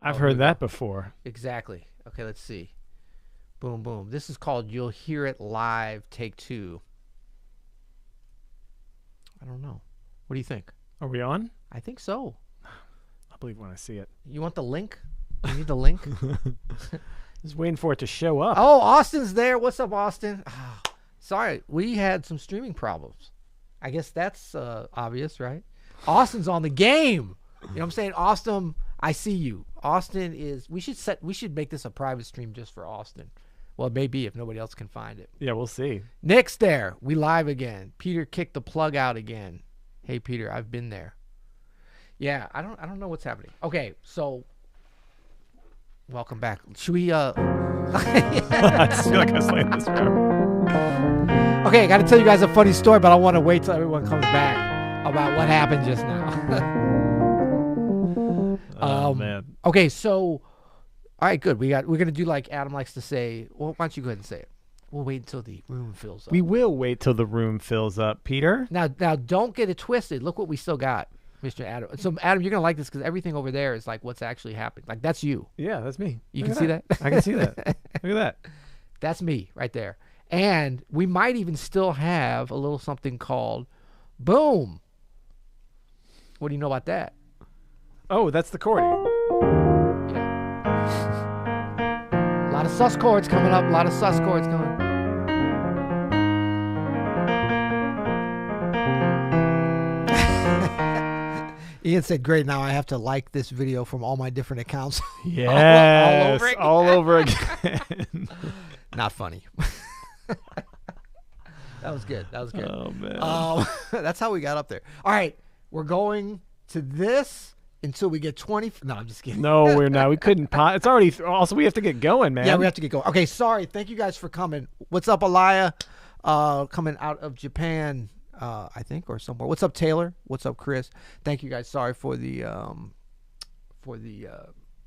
I've heard that before. Exactly. Okay, let's see. Boom, boom. This is called You'll Hear It Live, Take 2. I don't know. What do you think? Are we on? I think so. I believe when I see it. You want the link? You need the link? Just waiting for it to show up. Oh, Austin's there. What's up, Austin? Oh, sorry, we had some streaming problems. I guess that's obvious, right? Austin's on the game. You know what I'm saying? Austin, I see you. Austin is. We should make this a private stream just for Austin. Well, it may be if nobody else can find it. Yeah, we'll see. Nick's there. We live again. Peter kicked the plug out again. Hey, Peter, I've been there. Yeah, I don't know what's happening. Okay, so welcome back. Should we I just feel like I was laying this forever. Okay, I got to tell you guys a funny story, but I want to wait till everyone comes back about what happened just now. Oh man. Okay, so all right, good. We're gonna do like Adam likes to say. Well, why don't you go ahead and say it? We'll wait until the room fills up. We will wait till the room fills up, Peter. Now, don't get it twisted. Look what we still got, Mr. Adam. So, Adam, you're gonna like this because everything over there is like what's actually happening. Like that's you. Yeah, that's me. You can see that? I can see that. Look at that. That's me right there. And we might even still have a little something called Boom. What do you know about that? Oh, that's the chordy. Yeah. A lot of sus chords coming up. A lot of sus chords coming. Ian said, great, now I have to like this video from all my different accounts. Yes, all over again. again. Not funny. That was good. Oh, man. That's how we got up there. All right, we're going to this until we get 20. No, I'm just kidding. No, we're not. We couldn't. It's already. Also, we have to get going, man. Yeah, we have to get going. Okay, sorry. Thank you guys for coming. What's up, Alaya? Coming out of Japan, I think, or somewhere. What's up, Taylor? What's up, Chris? Thank you guys. Sorry for the what do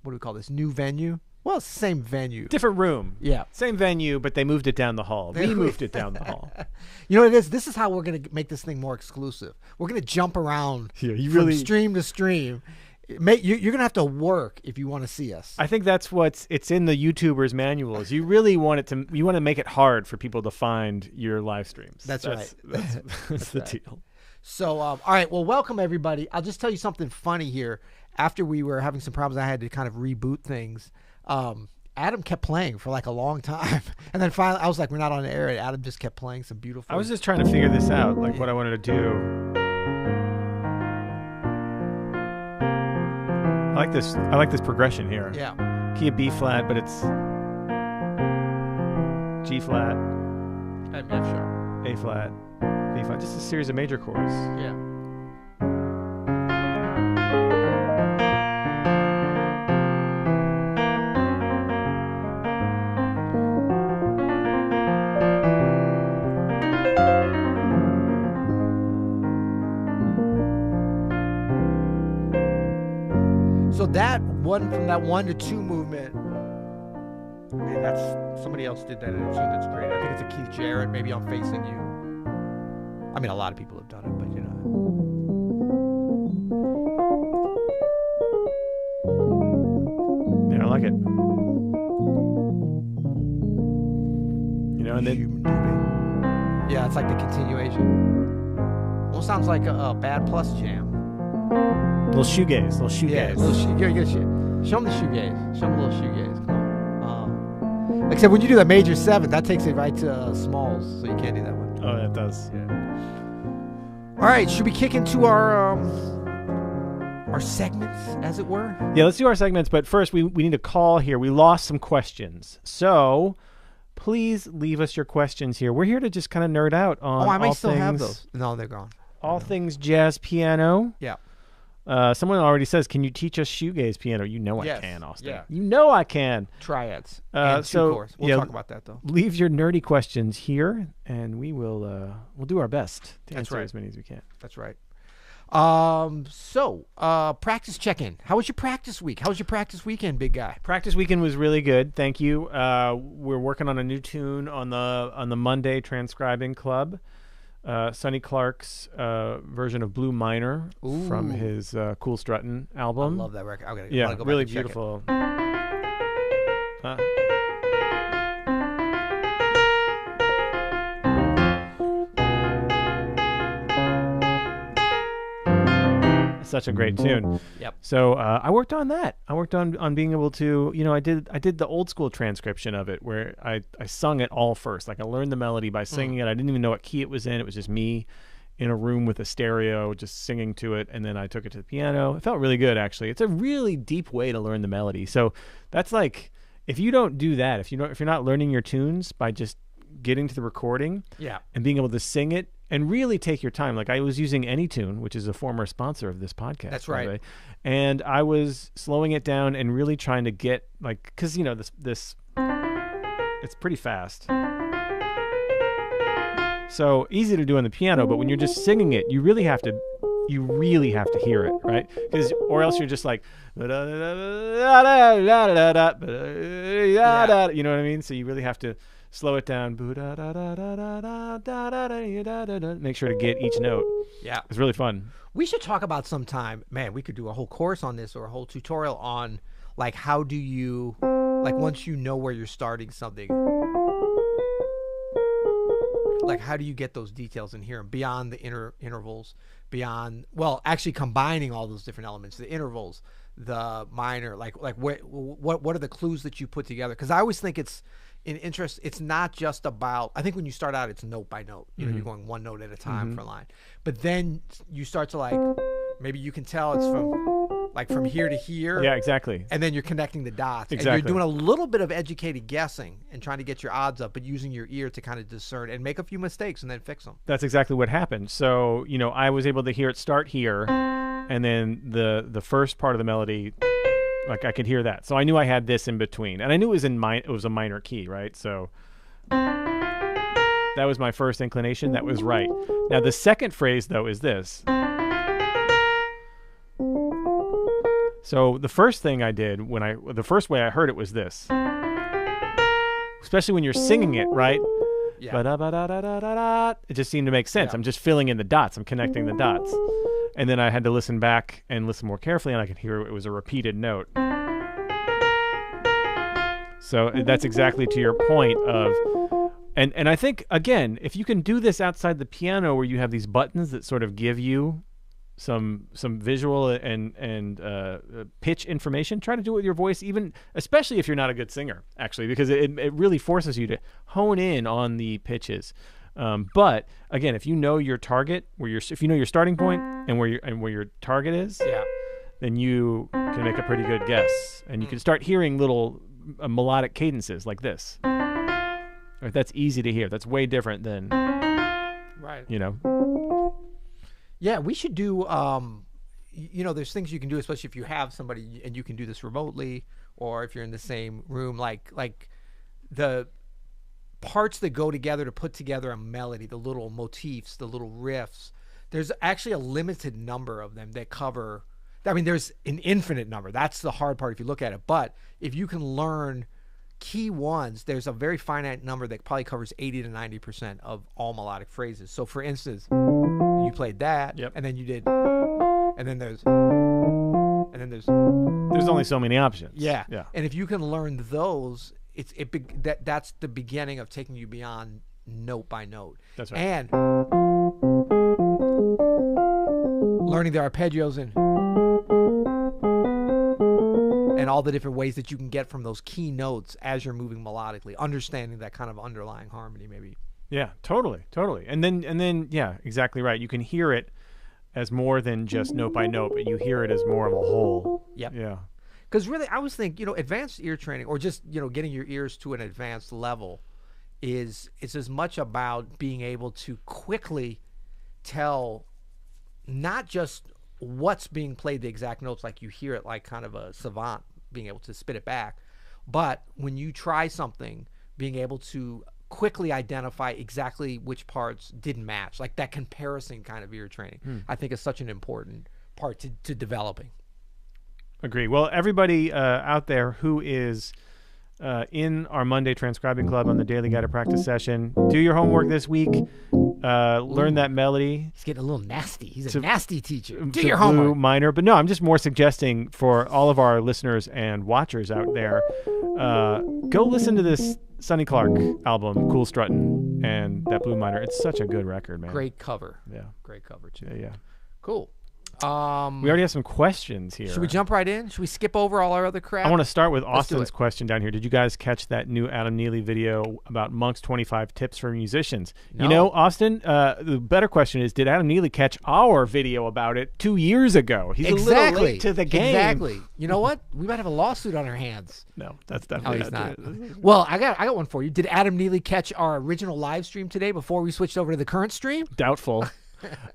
we call this? New venue? Well, it's the same venue. Different room. Yeah. Same venue, but they moved it down the hall. We moved it down the hall. You know what it is? This is how we're going to make this thing more exclusive. We're going to jump around from stream to stream. You're going to have to work if you want to see us. I think that's it's in the YouTuber's manuals. You really want to make it hard for people to find your live streams. That's right. That's the deal. So, all right. Well, welcome everybody. I'll just tell you something funny here. After we were having some problems, I had to kind of reboot things. Adam kept playing for like a long time, and then finally I was like, we're not on the air, and Adam just kept playing some beautiful. I was just trying to figure this out, like what I wanted to do. I like this progression here. Yeah. Key of B flat, but it's G flat, F sharp, A flat, B flat, just a series of major chords. Yeah. So that one from that 1 to 2 movement, man, that's somebody else did that in a tune. That's great. I think it's a Keith Jarrett. Maybe I'm Facing You. I mean, a lot of people have done it, but you know. Yeah, I like it. You know, and then yeah, it's like the continuation. Almost sounds like a Bad Plus jam. Little shoegaze. Yeah, show them the shoegaze. Show them a little shoegaze. Come on. Except when you do that major 7, that takes it right to smalls, so you can't do that one. Oh, that does. Yeah. All right, should we kick into our segments, as it were? Yeah, let's do our segments, but first we need a call here. We lost some questions, so please leave us your questions here. We're here to just kind of nerd out on. Oh, I might still have those. No, they're gone. All things jazz piano. Yeah. Someone already says, "Can you teach us shoegaze piano?" You know yes. I can, Austin. Yeah. You know I can. Triads. And so chords. We'll talk about that though. Leave your nerdy questions here, and we will we'll do our best to answer as many as we can. That's right. So practice check-in. How was your practice week? How was your practice weekend, big guy? Practice weekend was really good. Thank you. We're working on a new tune on the Monday Transcribing Club. Sonny Clark's version of Blue Minor from his Cool Struttin' album. I love that record. I Yeah, gotta go back really and check it. beautiful. Such a great tune. Yep. So I worked on that. I worked on being able to, I did the old school transcription of it where I sung it all first. Like I learned the melody by singing it. I didn't even know what key it was in. It was just me in a room with a stereo just singing to it, and then I took it to the piano. It felt really good, actually. It's a really deep way to learn the melody. So that's like, if you don't do that, if you're not learning your tunes by just getting to the recording and being able to sing it and really take your time. Like I was using AnyTune, which is a former sponsor of this podcast. That's right. By the way. And I was slowing it down and really trying to get because this it's pretty fast. So easy to do on the piano, but when you're just singing it, you really have to hear it, right? Or else you're just like, you know what I mean? So you really have to slow it down. Make sure to get each note. Yeah. It's really fun. We should talk about sometime, man, we could do a whole course on this or a whole tutorial on like how do you, like once you know where you're starting something, like how do you get those details in here beyond the intervals, beyond, well, actually combining all those different elements, the intervals, the minor, like what are the clues that you put together? Because I always think it's not just about, I think when you start out, it's note by note. You're going one note at a time for a line. But then you start to like, maybe you can tell it's from here to here. Yeah, exactly. And then you're connecting the dots. Exactly. And you're doing a little bit of educated guessing and trying to get your odds up, but using your ear to kind of discern and make a few mistakes and then fix them. That's exactly what happened. So, I was able to hear it start here, and then the first part of the melody, like I could hear that. So I knew I had this in between. And I knew it was a minor key, right? So that was my first inclination. That was right. Now the second phrase though is this. So the first thing I did the first way I heard it was this. Especially when you're singing it, right? Yeah. It just seemed to make sense. Yeah. I'm just filling in the dots. I'm connecting the dots. And then I had to listen back and listen more carefully, and I could hear it was a repeated note. So that's exactly to your point of, and I think, again, if you can do this outside the piano where you have these buttons that sort of give you some visual and pitch information, try to do it with your voice, especially if you're not a good singer, actually, because it really forces you to hone in on the pitches. But again, if you know your target, if you know your starting point and where your target is, then you can make a pretty good guess, and you can start hearing little melodic cadences like this. Right, that's easy to hear. That's way different than, right. Yeah, we should do. There's things you can do, especially if you have somebody and you can do this remotely, or if you're in the same room, like the parts that go together to put together a melody, the little motifs, the little riffs. There's actually a limited number of them that cover. I mean, there's an infinite number. That's the hard part if you look at it. But if you can learn key ones, there's a very finite number that probably covers 80 to 90% of all melodic phrases. So, for instance, you played that, and then you did, and then there's only so many options. Yeah. And if you can learn those, that's the beginning of taking you beyond note by note. That's right. And learning the arpeggios and all the different ways that you can get from those key notes as you're moving melodically, understanding that kind of underlying harmony maybe. Yeah, totally. And then yeah, exactly right. You can hear it as more than just note by note, but you hear it as more of a whole. Yep. Yeah. Because really, I always think, advanced ear training, or just, getting your ears to an advanced level it's as much about being able to quickly tell not just what's being played, the exact notes, like you hear it like kind of a savant being able to spit it back, but when you try something, being able to quickly identify exactly which parts didn't match, like that comparison kind of ear training, I think is such an important part to developing. Agree. Well, everybody out there who is in our Monday Transcribing Club on the Daily Guided Practice session, do your homework this week. learn that melody. He's getting a little nasty. He's to- a nasty teacher. Do to your blue homework. minor. But no, I'm just more suggesting for all of our listeners and watchers out there, go listen to this Sonny Clark album, Cool Struttin', and that blue minor. It's such a good record, man. Great cover. Yeah. Great cover, too. Yeah. Cool. We already have some questions here. Should we jump right in? Should we skip over all our other crap? I want to start with do Austin's it. question down here. Did you guys catch that new Adam Neely video about Monk's 25 tips for musicians? You No. know, Austin, the better question is, did Adam Neely catch our video about it 2 years ago? He's a little late to the game. Exactly. You know what? We might have a lawsuit on our hands. No, that's Oh, definitely he's not. Well, I got one for you. Did Adam Neely catch our original live stream today before we switched over to the current stream? Doubtful.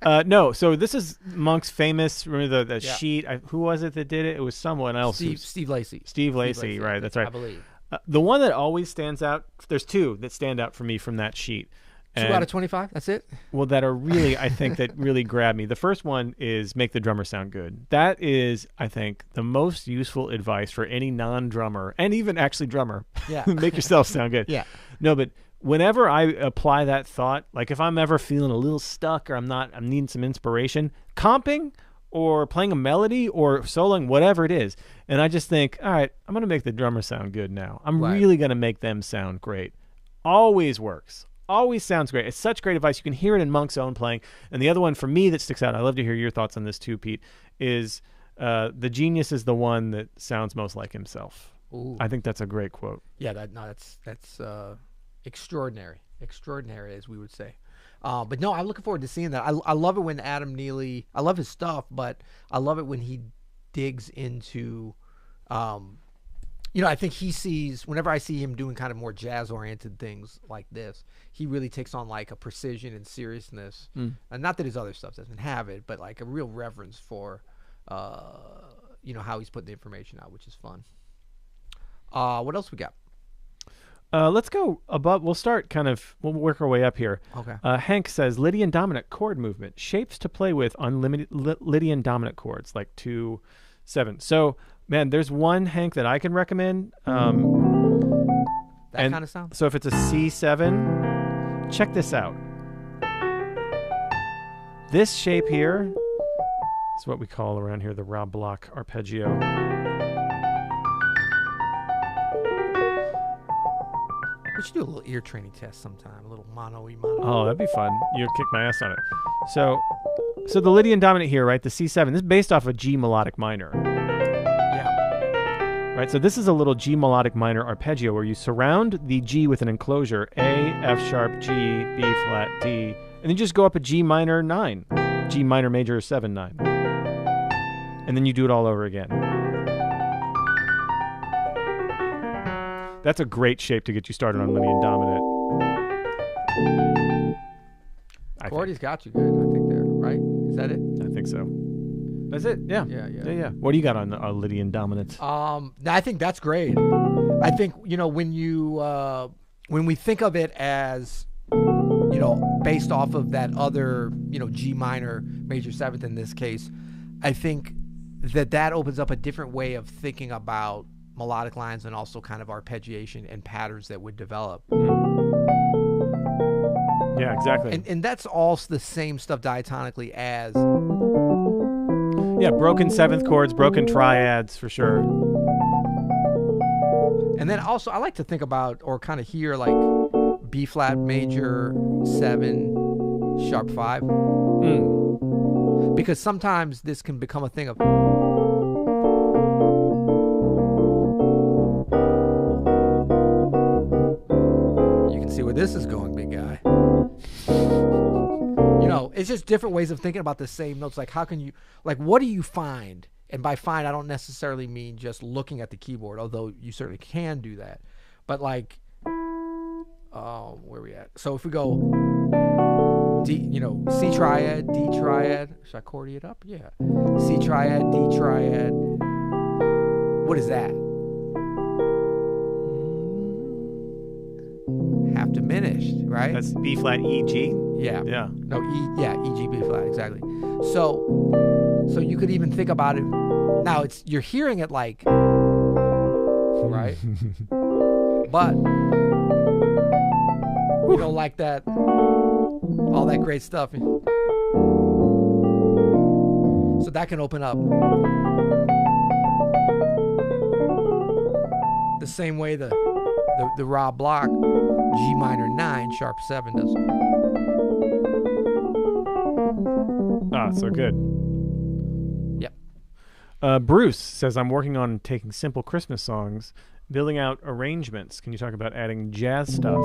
No, so this is Monk's famous, remember the Yeah. sheet? Who was it that did it? It was someone else. Steve Lacy. Steve Lacy, right, that's right. I believe. The one that always stands out, there's two that stand out for me from that sheet. 2 out of 25? That's it? Well, that are really, I think, that really grab me. The first one is make the drummer sound good. That is, I think, the most useful advice for any non-drummer, and even actually drummer. Yeah. Make yourself sound good. Yeah. No, but whenever I apply that thought, like if I'm ever feeling a little stuck or I'm needing some inspiration, comping or playing a melody or soloing, whatever it is, and I just think, all right, I'm going to make the drummer sound good now. I'm Right. really going to make them sound great. Always works. Always sounds great. It's such great advice. You can hear it in Monk's own playing. And the other one for me that sticks out, I'd love to hear your thoughts on this too, Pete, is the genius is the one that sounds most like himself. Ooh. I think that's a great quote. Yeah, that's extraordinary. Extraordinary, as we would say. But no, I'm looking forward to seeing that. I love it when Adam Neely, I love his stuff, but I love it when he digs into, I think he sees, whenever I see him doing kind of more jazz-oriented things like this, he really takes on like a precision and seriousness. And not that his other stuff doesn't have it, but like a real reverence for, how he's putting the information out, which is fun. What else we got? Let's go above. We'll we'll work our way up here. Okay. Hank says, Lydian dominant chord movement, shapes to play with on Lydian dominant chords, like 2, 7. So, man, there's one, Hank, that I can recommend. That kind of sound? So if it's a C7, check this out. This shape here is what we call around here the Rob Block arpeggio. We should do a little ear training test sometime. A little mono-y mono. Oh, that'd be fun. You'd kick my ass on it. So the Lydian dominant here, right? The C7. This is based off a G melodic minor. Yeah. Right? So this is a little G melodic minor arpeggio where you surround the G with an enclosure, A, F sharp, G, B flat, D, and then just go up a G minor 9, G minor major 7, 9. And then you do it all over again. That's a great shape to get you started on Lydian dominant. Cordy's got you good, I think there, right? Is that it? I think so. That's it. Yeah. Yeah. What do you got on Lydian dominant? I think that's great. I think, when we think of it as, based off of that other, G minor major 7th in this case, I think that opens up a different way of thinking about melodic lines and also kind of arpeggiation and patterns that would develop. Yeah, exactly. And that's all the same stuff diatonically as... Yeah, broken 7th chords, broken triads for sure. And then also I like to think about or kind of hear like B flat major 7 sharp 5. Because sometimes this can become a thing of... See where this is going, big guy. It's just different ways of thinking about the same notes. Like, how can you, what do you find? And by find, I don't necessarily mean just looking at the keyboard, although you certainly can do that. But where are we at? So if we go D, C triad, D triad. Should I chordy it up? Yeah. C triad, D triad. What is that? Half diminished, right? That's B flat E G. Yeah. Yeah. No, E G B flat, exactly. So you could even think about it. Now you're hearing it like, right? But like that. all that great stuff. So that can open up the same way the Rob Block G minor 9 sharp 7 does. Ah, so good. Yep. Bruce says, I'm working on taking simple Christmas songs, building out arrangements. Can you talk about adding jazz stuff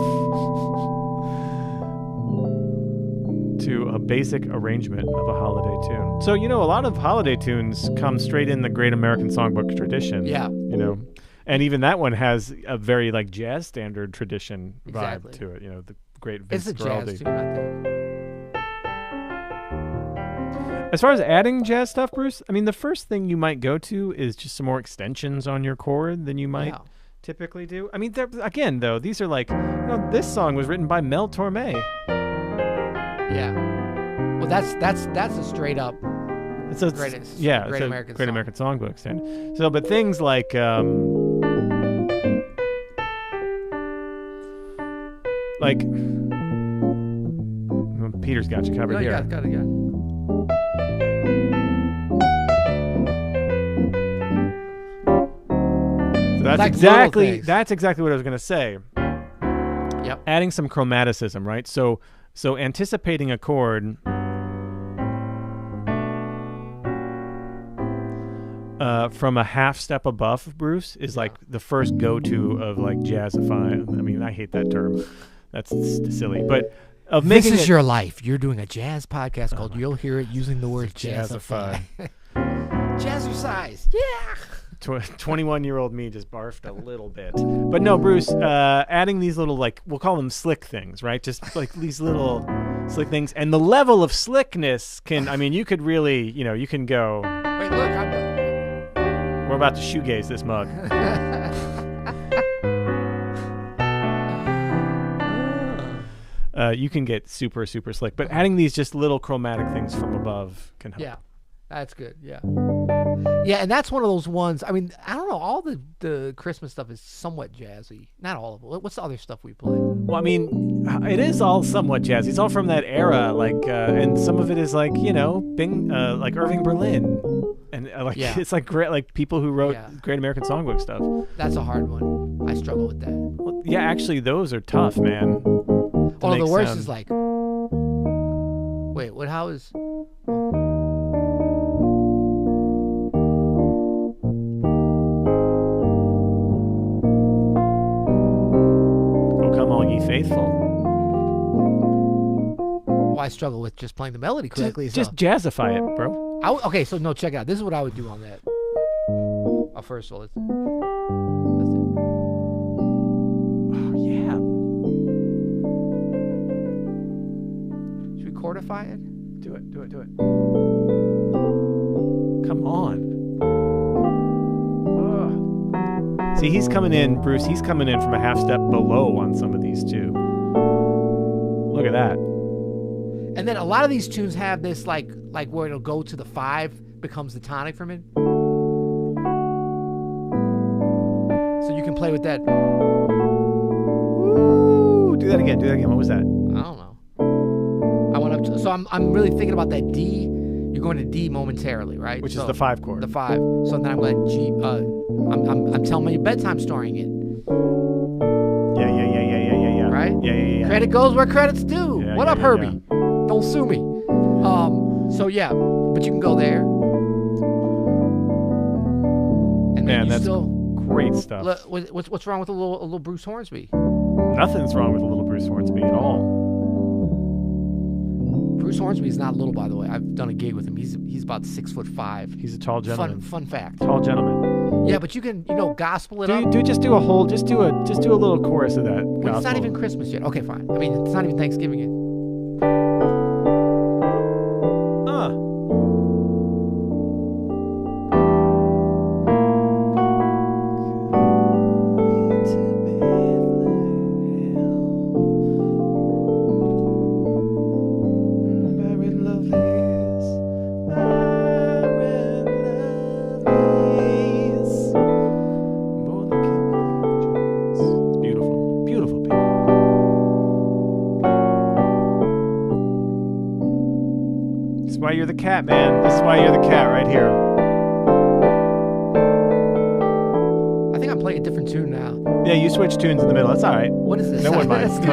to a basic arrangement of a holiday tune? So, a lot of holiday tunes come straight in the Great American Songbook tradition. Yeah. And even that one has a very like jazz standard tradition Exactly. vibe to it. The great Vince It's a Guaraldi. jazz tune, I think. As far as adding jazz stuff, Bruce, I mean, the first thing you might go to is just some more extensions on your chord than you might typically do. I mean, again, though, these are like, this song was written by Mel Torme. Yeah. Well, that's a straight up Great American Songbook standard. So, but things like Peter's got you covered here. Got it. So that's Like exactly what I was going to say. Yep. Adding some chromaticism, right? So anticipating a chord from a half step above, Bruce, is like the first go-to of like jazzify. I mean, I hate that term. That's silly, but of making this is your life. You're doing a jazz podcast called You'll Hear It using the word jazzify. Jazzercise. Yeah. 21-year-old me just barfed a little bit. But no, Bruce, adding these little, like, we'll call them slick things, right? Just like these little slick things. And the level of slickness you could really, you can go. Wait, look. We're about to shoegaze this mug. You can get super, super slick. But adding these just little chromatic things from above can help. Yeah, that's good. Yeah. Yeah, and that's one of those ones. I mean, I don't know. All the Christmas stuff is somewhat jazzy. Not all of it. What's the other stuff we play? Well, I mean, it is all somewhat jazzy. It's all from that era, and some of it is like, like Irving Berlin, and it's like great, like people who wrote Great American Songbook stuff. That's a hard one. I struggle with that. Well, yeah, actually, those are tough, man. Oh, the worst is like, wait, what? How is? Faithful. Well, I struggle with just playing the melody correctly. Just jazzify it, bro. Okay, so no, check it out. This is what I would do on that. First of all, let's do. Oh yeah. Should we chordify it? Do it. Come on. See, he's coming in, Bruce. He's coming in from a half step below on some of these too. Look at that. And then a lot of these tunes have this like where it'll go to the 5 becomes the tonic from it. So you can play with that. Ooh, do that again. What was that? I don't know. I went up to, so I'm really thinking about that D. You're going to D momentarily, right? Which is the 5 chord. The 5. So then I'm going to G. I'm telling my bedtime storying it. Yeah. Right? Yeah. Credit goes where credit's due. What up, Herbie? Yeah. Don't sue me. So yeah, but you can go there. And then that's still great stuff. What's wrong with a little Bruce Hornsby? Nothing's wrong with a little Bruce Hornsby at all. Bruce Hornsby is not little, by the way. I've done a gig with him. He's about 6'5". He's a tall gentleman. Fun fact. Tall gentleman. Yeah, but you can gospel it up. Just do a little chorus of that. Well, it's not even Christmas yet. Okay, fine. I mean, it's not even Thanksgiving yet. This is why you're the cat, man. This is why you're the cat right here. I think I'm playing a different tune now. Yeah, you switch tunes in the middle. That's all right. What is this? No one minds. It's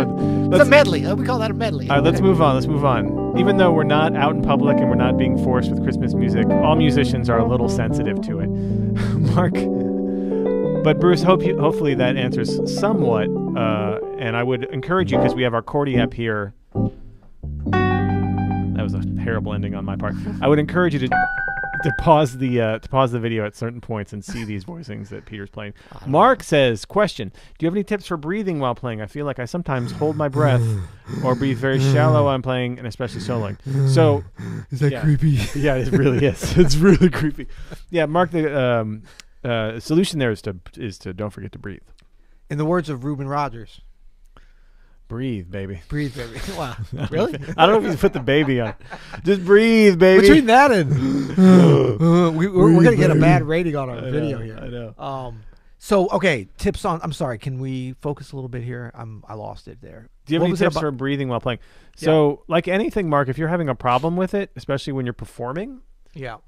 a medley. We call that a medley. All right, let's move on. Let's move on. Even though we're not out in public and we're not being forced with Christmas music, all musicians are a little sensitive to it. Mark, but Bruce, hopefully that answers somewhat. And I would encourage you, because we have our chordy app here. That was a terrible ending on my part. I would encourage you to pause the video at certain points and see these voicings that Peter's playing. Mark says, question, do you have any tips for breathing while playing? I feel like I sometimes hold my breath or breathe very shallow while I'm playing, and especially soloing. So is that creepy? Yeah, it really is. It's really creepy. Yeah, Mark, the solution there is to don't forget to breathe. In the words of Reuben Rogers, breathe, baby. Breathe, baby. Wow. Really? I don't know if you put the baby on. Just breathe, baby. Between that and we're going to get a bad rating on our video here. I know. So, okay, tips on, I'm sorry, can we focus a little bit here? I lost it there. Do you have any tips for breathing while playing? So, like anything, Mark, if you're having a problem with it, especially when you're performing,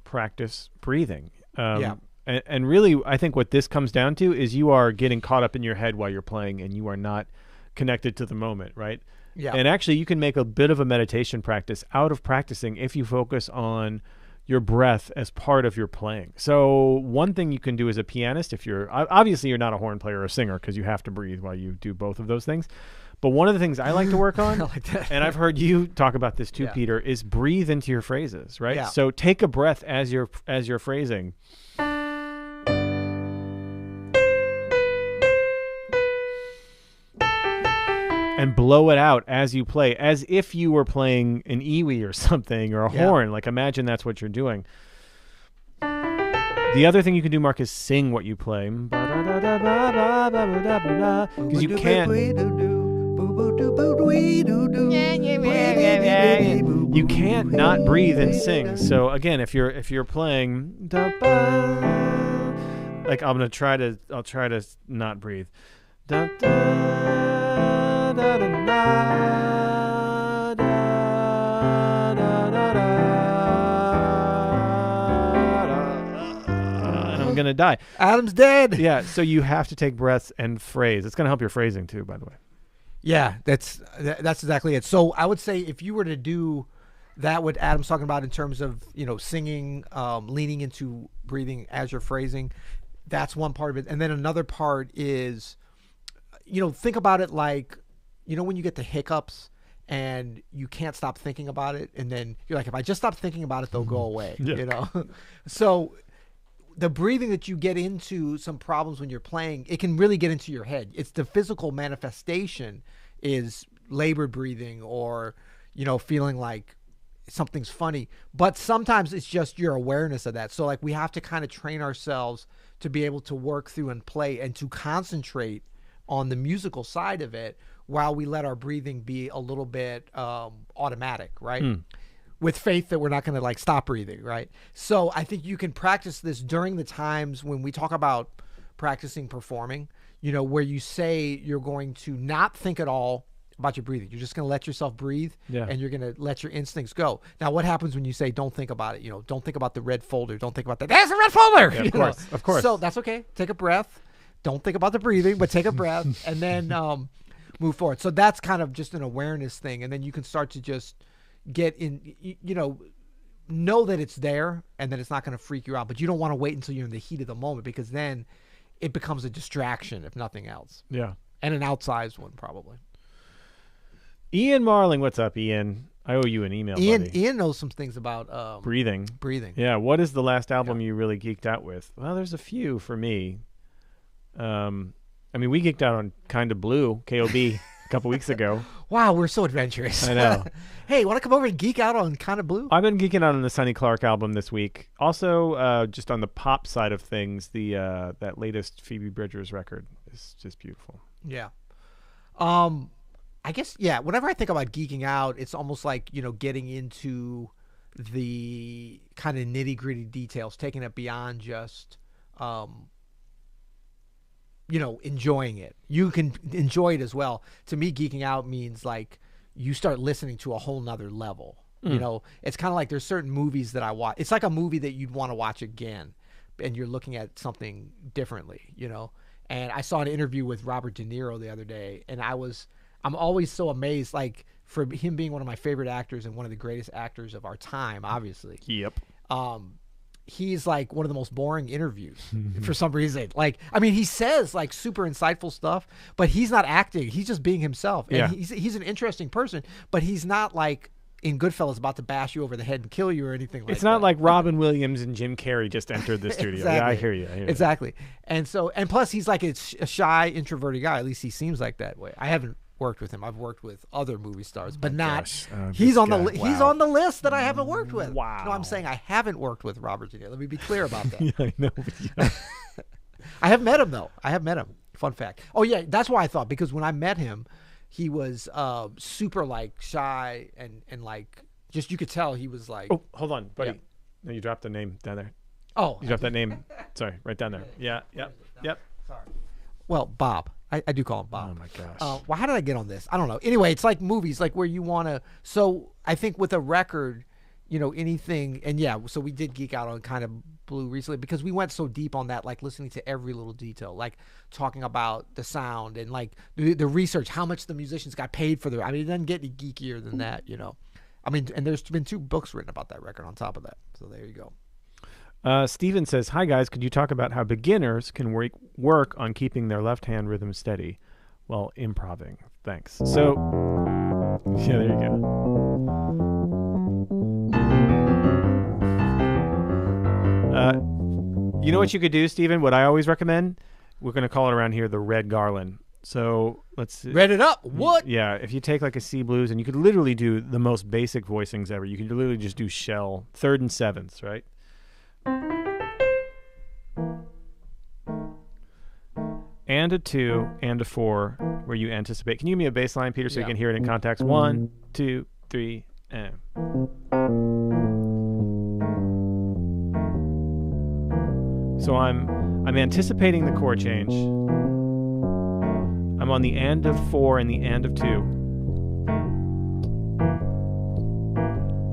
practice breathing. And really, I think what this comes down to is you are getting caught up in your head while you're playing, and you are not connected to the moment, right? Yeah. And actually, you can make a bit of a meditation practice out of practicing if you focus on your breath as part of your playing. So one thing you can do as a pianist, if you're obviously you're not a horn player or a singer because you have to breathe while you do both of those things. But one of the things I like to work on, and I've heard you talk about this too, Peter, is breathe into your phrases, right? Yeah. So take a breath as you're phrasing. And blow it out as you play, as if you were playing an iwi or something, or a horn. Like, imagine that's what you're doing. The other thing you can do, Mark, is sing what you play. Because you can't. You can't not breathe and sing. So again, if you're playing, like I'll try to not breathe. And I'm gonna die. Adam's dead. Yeah, so you have to take breaths and phrase. It's gonna help your phrasing too, by the way. Yeah, that's exactly it. So I would say if you were to do that, what Adam's talking about in terms of singing, leaning into breathing as you're phrasing, that's one part of it. And then another part is, think about it like, when you get the hiccups and you can't stop thinking about it, and then you're like, if I just stop thinking about it, they'll go away. So the breathing that you get into some problems when you're playing, it can really get into your head. It's the physical manifestation is labored breathing or feeling like something's funny, but sometimes it's just your awareness of that. So like we have to kind of train ourselves to be able to work through and play and to concentrate on the musical side of it while we let our breathing be a little bit automatic, right? With faith that we're not going to like stop breathing, right? So I think you can practice this during the times when we talk about practicing performing, where you say you're going to not think at all about your breathing. You're just going to let yourself breathe, and you're going to let your instincts go. Now, what happens when you say don't think about it? Don't think about the red folder. Don't think about that. There's a red folder! Yeah, of course. So that's okay. Take a breath. Don't think about the breathing, but take a breath and then move forward. So that's kind of just an awareness thing. And then you can start to just get in, know that it's there and that it's not going to freak you out. But you don't want to wait until you're in the heat of the moment, because then it becomes a distraction, if nothing else. Yeah. And an outsized one, probably. Ian Marling, what's up, Ian? I owe you an email, buddy. Ian knows some things about breathing. Yeah. What is the last album you really geeked out with? Well, there's a few for me. We geeked out on Kind of Blue, KOB, a couple weeks ago. Wow, we're so adventurous. I know. Hey, want to come over and geek out on Kind of Blue? I've been geeking out on the Sonny Clark album this week. Also, just on the pop side of things, that latest Phoebe Bridgers record is just beautiful. Yeah. I guess, whenever I think about geeking out, it's almost like, getting into the kind of nitty-gritty details, taking it beyond just enjoying it. You can enjoy it as well. To me, geeking out means like you start listening to a whole nother level You know, it's kind of like there's certain movies that I watch. It's like a movie that you'd want to watch again, and you're looking at something differently, you know. And I saw an interview with Robert De Niro the other day, and I'm always so amazed, like, for him being one of my favorite actors and one of the greatest actors of our time, obviously. Yep. He's like one of the most boring interviews for some reason. Like, I mean, he says like super insightful stuff, but he's not acting. He's just being himself. And he's an interesting person, but he's not like in Goodfellas about to bash you over the head and kill you or anything like that. It's not like Robin Williams and Jim Carrey just entered the studio. Exactly. Yeah, I hear you. Exactly. And so, and plus he's like a shy, introverted guy. At least he seems like that way. I haven't worked with him. I've worked with other movie stars, but not. He's on he's on the list that I haven't worked with. Wow. No, I'm saying I haven't worked with Robert De Niro. Let me be clear about that. Yeah, I know. Yeah. I have met him though. I have met him. Fun fact. Oh yeah, that's why I thought, because when I met him, he was super like shy and like just, you could tell he was like. Oh, hold on, buddy. Yeah. No, you dropped the name down there. Oh, you dropped that name. Sorry, right down there. Yeah. Yep. Sorry. Well, Bob. I do call him Bob. Oh my gosh. Well, how did I get on this? I don't know. Anyway, it's like movies, like where you want to. So I think with a record, you know, anything, and yeah, so we did geek out on kind of Blue recently because we went so deep on that, like listening to every little detail, like talking about the sound and like the research, how much the musicians got paid for I mean, it doesn't get any geekier than that, you know. I mean, and there's been 2 books written about that record on top of that. So there you go. Steven says, hi guys, could you talk about how beginners can work on keeping their left hand rhythm steady while improving? Thanks. So, yeah, there you go. You know what you could do, Steven? What I always recommend? We're going to call it around here the red garland. So let's read it up. What? Yeah, if you take like a C blues, and you could literally do the most basic voicings ever. You could literally just do shell, 3rd and 7ths, right? And a 2 and a 4 where you anticipate. Can you give me a bass line, Peter, so you can hear it in context? 1, 2, 3, and. So I'm anticipating the chord change. I'm on the and of 4 and the and of 2.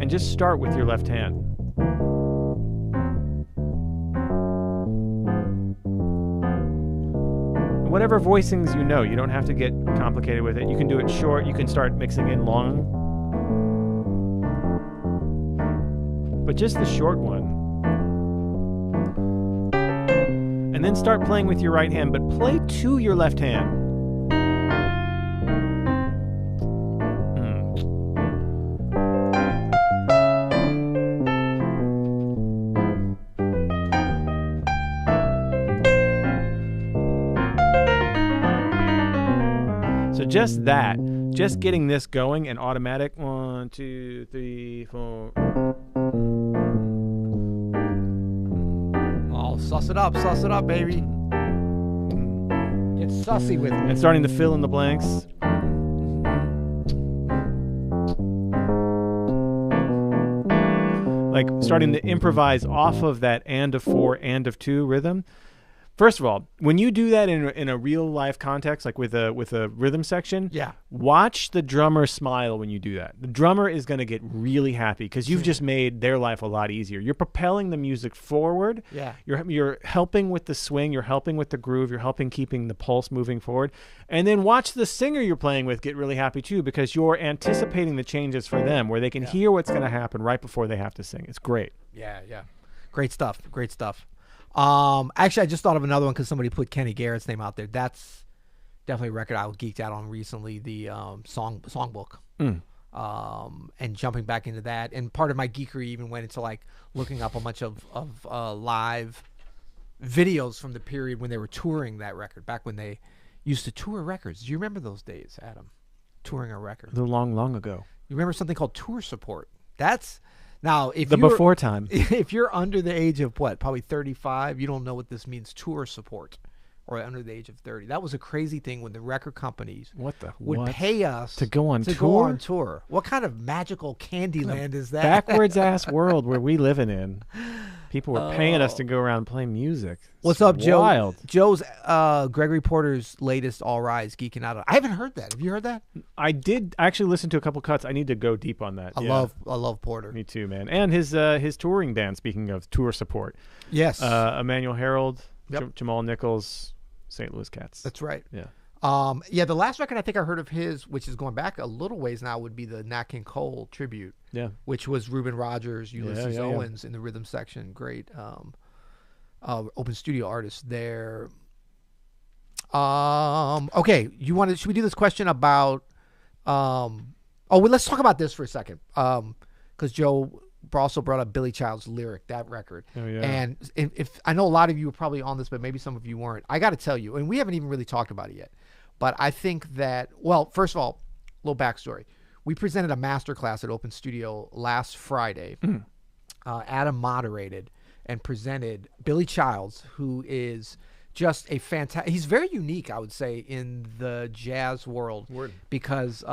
And just start with your left hand. Whatever voicings you know, you don't have to get complicated with it. You can do it short. You can start mixing in long. But just the short one. And then start playing with your right hand, but play to your left hand. So just that, just getting this going and automatic. 1, 2, 3, 4. Oh, suss it up, baby. Get sussy with it. And starting to fill in the blanks. Like starting to improvise off of that and of 4 and of 2 rhythm. First of all, when you do that in a real life context, like with a rhythm section, watch the drummer smile when you do that. The drummer is going to get really happy because you've just made their life a lot easier. You're propelling the music forward. Yeah. You're helping with the swing. You're helping with the groove. You're helping keeping the pulse moving forward. And then watch the singer you're playing with get really happy too because you're anticipating the changes for them where they can hear what's going to happen right before they have to sing. It's great. Yeah. Great stuff. Actually, I just thought of another one because somebody put Kenny Garrett's name out there. That's definitely a record I was geeked out on recently, the songbook. And jumping back into that. And part of my geekery even went into like looking up a bunch of live videos from the period when they were touring that record, back when they used to tour records. Do you remember those days, Adam? Touring a record. The long ago. You remember something called tour support? That's... Now, if before time, if you're under the age of probably 35, you don't know what this means, tour support, or under the age of 30. That was a crazy thing when the record companies would pay us to go on tour. What kind of magical candy land is that? Backwards ass world where we living in. People were paying us to go around and play music. What's It's up, Joe? wild. Joe's Gregory Porter's latest All Rise, geeking out on. I haven't heard that. Have you heard that? I did actually listen to a couple cuts. I need to go deep on that. I love Porter. Me too, man. And his touring band, speaking of tour support. Yes. Emmanuel Harold, Yep. Jamal Nichols, St. Louis Cats. That's right. Yeah. The last record I think I heard of his, which is going back a little ways now, would be the Nat King Cole tribute. Yeah. Which was Reuben Rogers, Ulysses Yeah. Owens in the rhythm section. Great open studio artist there. Okay, should we do this question about let's talk about this for a second. Because Joe also brought up Billy Child's Lyric, that record. Oh, yeah. And if I know a lot of you were probably on this, but maybe some of you weren't. I got to tell you, and we haven't even really talked about it yet, but I think that, well, first of all, a little backstory. We presented a masterclass at Open Studio last Friday. Adam moderated and presented Billy Childs, who is just a fantastic. He's very unique, I would say, in the jazz world. Word. Because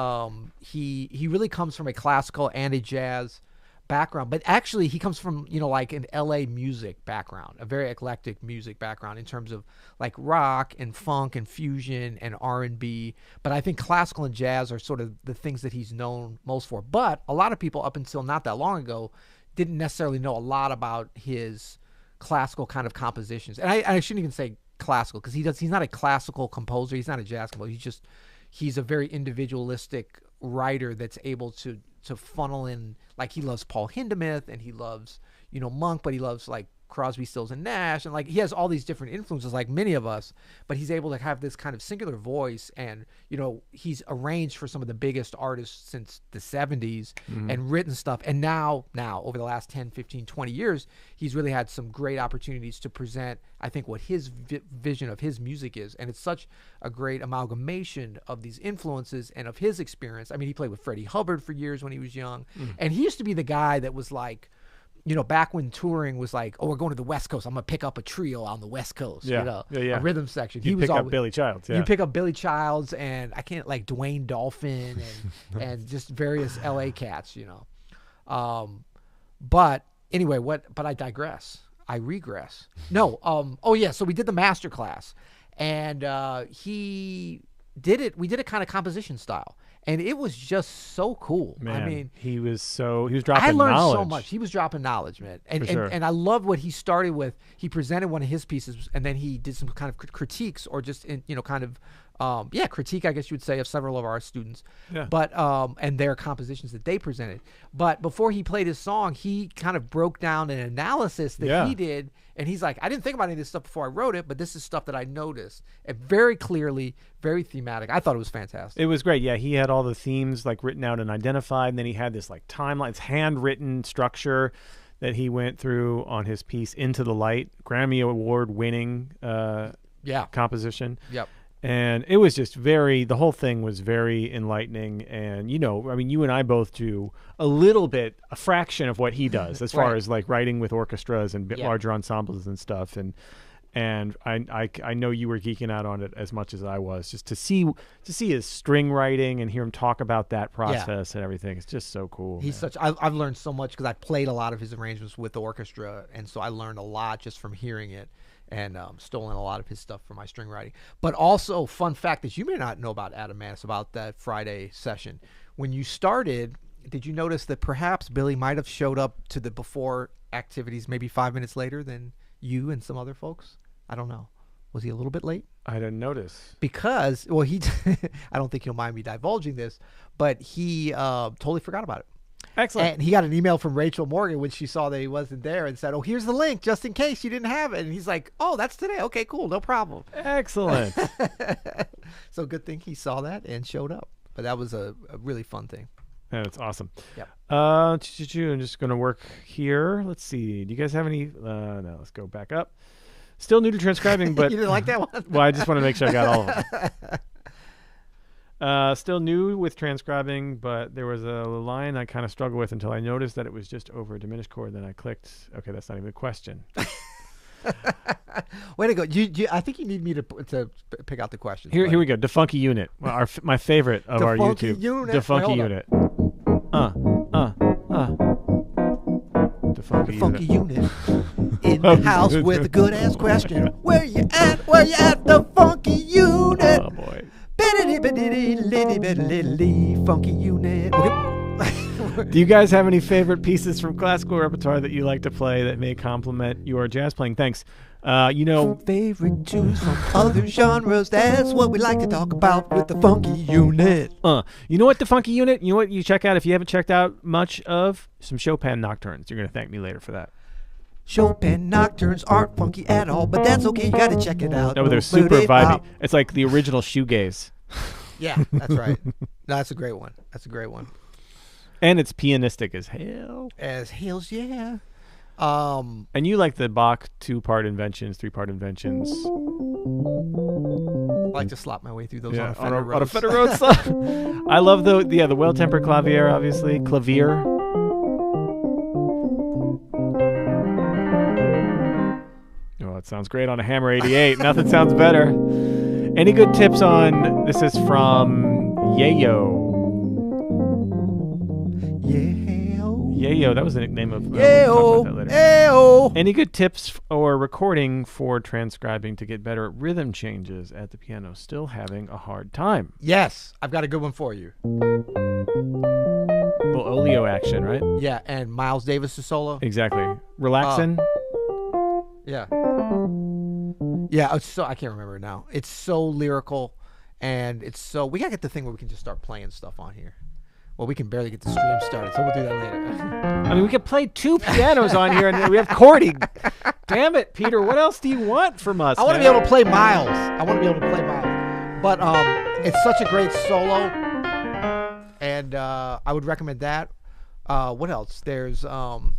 he really comes from a classical and a jazz background, but actually he comes from like an LA music background, a very eclectic music background in terms of like rock and funk and fusion and R&B. But I think classical and jazz are sort of the things that he's known most for. But a lot of people up until not that long ago didn't necessarily know a lot about his classical kind of compositions. And I shouldn't even say classical, because he's not a classical composer. He's not a jazz composer. He's a very individualistic writer that's able to funnel in, like, he loves Paul Hindemith and he loves Monk, but he loves like Crosby, Stills and Nash, and like he has all these different influences like many of us, but he's able to have this kind of singular voice. And he's arranged for some of the biggest artists since the 70s and written stuff. And now over the last 10, 15, 20 years, he's really had some great opportunities to present, I think, what his vision of his music is. And it's such a great amalgamation of these influences and of his experience. I mean, he played with Freddie Hubbard for years when he was young, and he used to be the guy that was like, back when touring was like, we're going to the West Coast, I'm gonna pick up a trio on the West Coast, a rhythm section. You pick up Billy Childs. Yeah. You pick up Billy Childs, and I can't, like, Dwayne Dolphin and just various LA cats, But anyway, but I digress. I regress. No. So we did the master class, and he did it. We did it kind of composition style. And it was just so cool. Man, I mean, he was dropping I learned knowledge. so much. He was dropping knowledge, man. And For sure. and I love what he started with. He presented one of his pieces, and then he did some kind of critiques, or just critique, I guess you would say, of several of our students. Yeah. But and their compositions that they presented. But before he played his song, he kind of broke down an analysis that he did. And he's like, I didn't think about any of this stuff before I wrote it, but this is stuff that I noticed. And very clearly, very thematic. I thought it was fantastic. It was great. Yeah, he had all the themes like written out and identified. And then he had this like timeline, it's handwritten structure that he went through on his piece, Into the Light, Grammy Award winning composition. Yep. And it was just the whole thing was very enlightening. And, I mean, you and I both do a fraction of what he does as far as like writing with orchestras and larger ensembles and stuff. And I know you were geeking out on it as much as I was, just to see his string writing and hear him talk about that process and everything. It's just so cool. I've learned so much because I played a lot of his arrangements with the orchestra. And so I learned a lot just from hearing it. And stolen a lot of his stuff for my string writing. But also, fun fact that you may not know about Adam Manis, about that Friday session. When you started, did you notice that perhaps Billy might have showed up to the before activities maybe 5 minutes later than you and some other folks? I don't know. Was he a little bit late? I didn't notice. Because, I don't think he'll mind me divulging this, but he totally forgot about it. Excellent. And he got an email from Rachel Morgan when she saw that he wasn't there and said, here's the link just in case you didn't have it. And he's like, that's today. Okay, cool. No problem. Excellent. So good thing he saw that and showed up. But that was a really fun thing. Yeah, that's awesome. Yep. I'm just going to work here. Let's see. Do you guys have any? No, let's go back up. Still new to transcribing, but you didn't like that one? Well, I just want to make sure I got all of them. Still new with transcribing, but there was a line I kind of struggled with until I noticed that it was just over a diminished chord. Then I clicked. Okay, that's not even a question. Way to go! I think you need me to pick out the questions. Here we go. The Funky Unit, my favorite of our YouTube. The Funky Unit. The Funky Unit. in the house with a good ass question. Where you at? Where you at? The funky unit. Oh boy. Funky unit. Do you guys have any favorite pieces from classical repertoire that you like to play that may complement your jazz playing? Thanks. Favorite tunes from other genres. That's what we like to talk about with the funky unit. You know what, the funky unit? You know what you check out if you haven't checked out much of? Some Chopin nocturnes. You're going to thank me later for that. Chopin nocturnes aren't funky at all, but that's okay. You got to check it out. No, but they're super vibey. It's like the original shoegaze. Yeah, that's right. That's a great one. That's a great one. And it's pianistic as hell. As hell's yeah. And you like the Bach 2-part inventions, 3-part inventions. I like to slop my way through those on a Fender Rhodes. On a Fender Rhodes. I love the well-tempered clavier, obviously. Clavier. Oh, it sounds great on a Hammer 88. Nothing sounds better. Any good tips on, this is from Yayo. Yayo, that was the nickname of. Yayo. Any good tips or recording for transcribing to get better at rhythm changes at the piano? Still having a hard time. Yes, I've got a good one for you. Little oleo action, right? Yeah, and Miles Davis' solo. Exactly. Relaxing. Yeah. Yeah, it's so I can't remember it now. It's so lyrical, and it's so we gotta get the thing where we can just start playing stuff on here. Well, we can barely get the stream started, so we'll do that later. I mean, we could play 2 pianos on here, and we have chording. Damn it, Peter! What else do you want from us? I want to be able to play Miles. But it's such a great solo, and I would recommend that. What else? There's some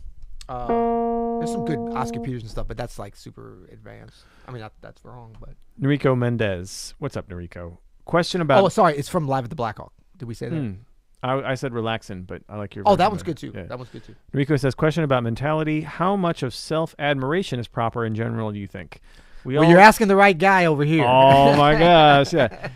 good Oscar Peterson stuff, but that's like super advanced. I mean, that's wrong, but Noriko Mendez. What's up, Noriko? Question about. Oh, sorry, it's from Live at the Blackhawk. Did we say that? I said relaxing, but I like your. Oh, that one's good too. Yeah. That one's good too. Rico says, question about mentality. How much of self-admiration is proper in general, do you think? You're asking the right guy over here. Oh, my gosh. Yeah.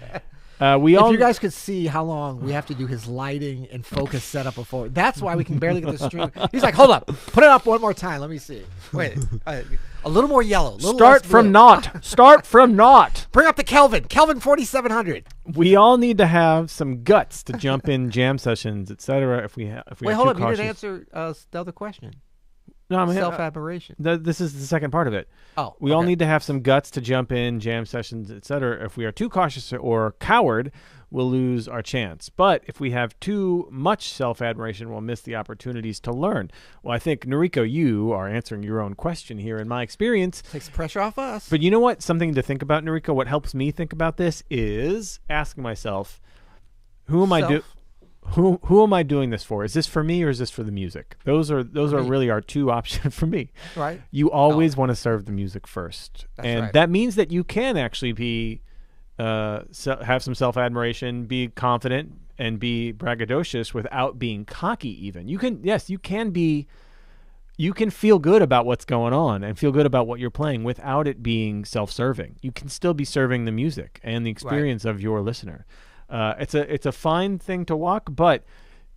If you guys could see how long we have to do his lighting and focus setup before. That's why we can barely get the stream. He's like, hold up. Put it up one more time. Let me see. Wait. A little more yellow. Start from naught. Start from naught. Bring up the Kelvin. Kelvin 4700. We all need to have some guts to jump in jam sessions, etc. If we Wait, hold up. You didn't answer the other question. No, I mean, self-admiration. This is the second part of it. Oh, we all need to have some guts to jump in jam sessions, etc. If we are too cautious or coward, we'll lose our chance. But if we have too much self-admiration, we'll miss the opportunities to learn. Well, I think, Noriko, you are answering your own question here in my experience. Takes the pressure off us. But you know what? Something to think about, Noriko, what helps me think about this is asking myself, who am I doing this for? Is this for me or is this for the music? Those are really our two options for me. Right. You always want to serve the music first. That's right. That means that you can actually be have some self-admiration, be confident, and be braggadocious without being cocky even. You can feel good about what's going on and feel good about what you're playing without it being self-serving. You can still be serving the music and the experience of your listener. It's a fine thing to walk, but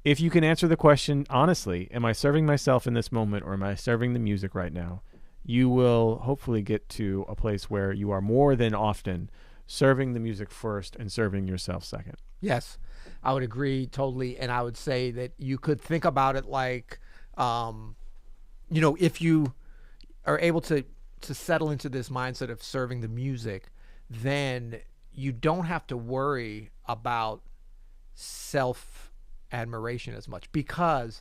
if you can answer the question honestly, am I serving myself in this moment or am I serving the music right now? You will hopefully get to a place where you are more than often serving the music first and serving yourself second. Yes, I would agree totally. And I would say that you could think about it like, if you are able to settle into this mindset of serving the music, then you don't have to worry about self-admiration as much, because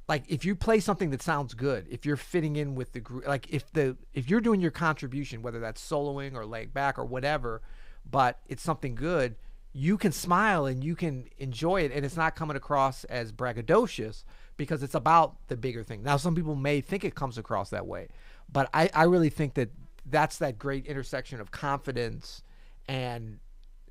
like if you play something that sounds good, if you're fitting in with the group, like if you're doing your contribution, whether that's soloing or laying back or whatever, but it's something good, you can smile and you can enjoy it, and it's not coming across as braggadocious because it's about the bigger thing. Now, some people may think it comes across that way, but I really think that that's that great intersection of confidence and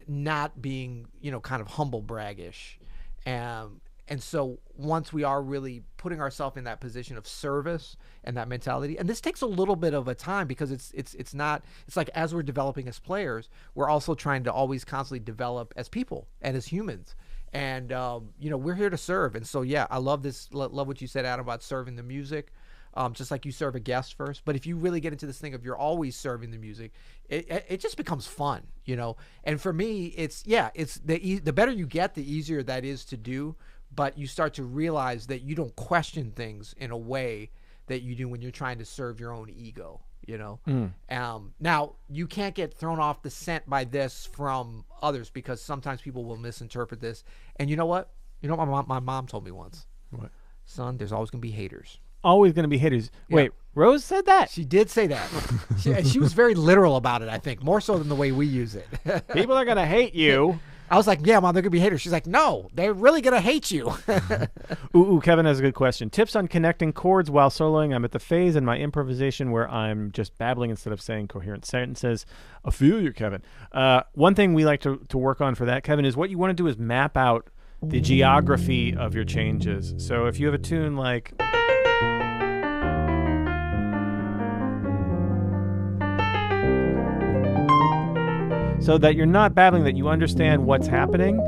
not being, kind of humble braggish. And so once we are really putting ourselves in that position of service and that mentality, and this takes a little bit of a time because it's like as we're developing as players, we're also trying to always constantly develop as people and as humans. And, we're here to serve. And so, yeah, I love this. Love what you said, Adam, about serving the music. just like you serve a guest first. But if you really get into this thing of you're always serving the music, it just becomes fun, you know. And for me, it's the better you get, the easier that is to do. But you start to realize that you don't question things in a way that you do when you're trying to serve your own ego, you know. Now you can't get thrown off the scent by this from others, because sometimes people will misinterpret this. And you know what? You know what my mom told me once? What? Son, there's always gonna be haters. Always going to be haters. Yeah. Wait, Rose said that? She did say that. She was very literal about it, I think, more so than the way we use it. People are going to hate you. I was like, yeah, Mom, they're going to be haters. She's like, no, they're really going to hate you. Ooh, Kevin has a good question. Tips on connecting chords while soloing. I'm at the phase in my improvisation where I'm just babbling instead of saying coherent sentences. I feel you, Kevin. One thing we like to work on for that, Kevin, is what you want to do is map out the geography of your changes. So if you have a tune like... so that you're not babbling, that you understand what's happening.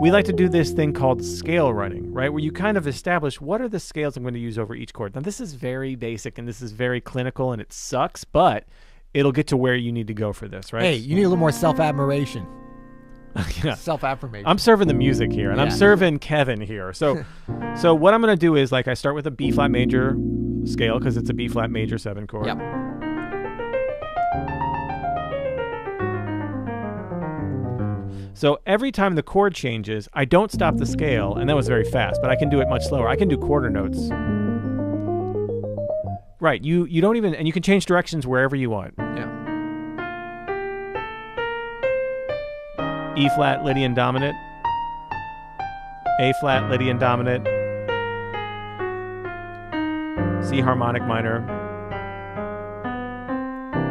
We like to do this thing called scale running, right? Where you kind of establish what are the scales I'm going to use over each chord. Now, this is very basic and this is very clinical and it sucks, but it'll get to where you need to go for this, right? Hey, you need a little more self-admiration. Yeah. Self-affirmation. I'm serving the music here, and I'm serving Kevin here. So what I'm going to do is, like, I start with a B flat major scale because it's a B flat major 7 chord. Yep. So every time the chord changes, I don't stop the scale, and that was very fast, but I can do it much slower. I can do quarter notes. Right, you don't even, and you can change directions wherever you want. Yeah. E flat, Lydian dominant. A flat, Lydian dominant. C harmonic minor.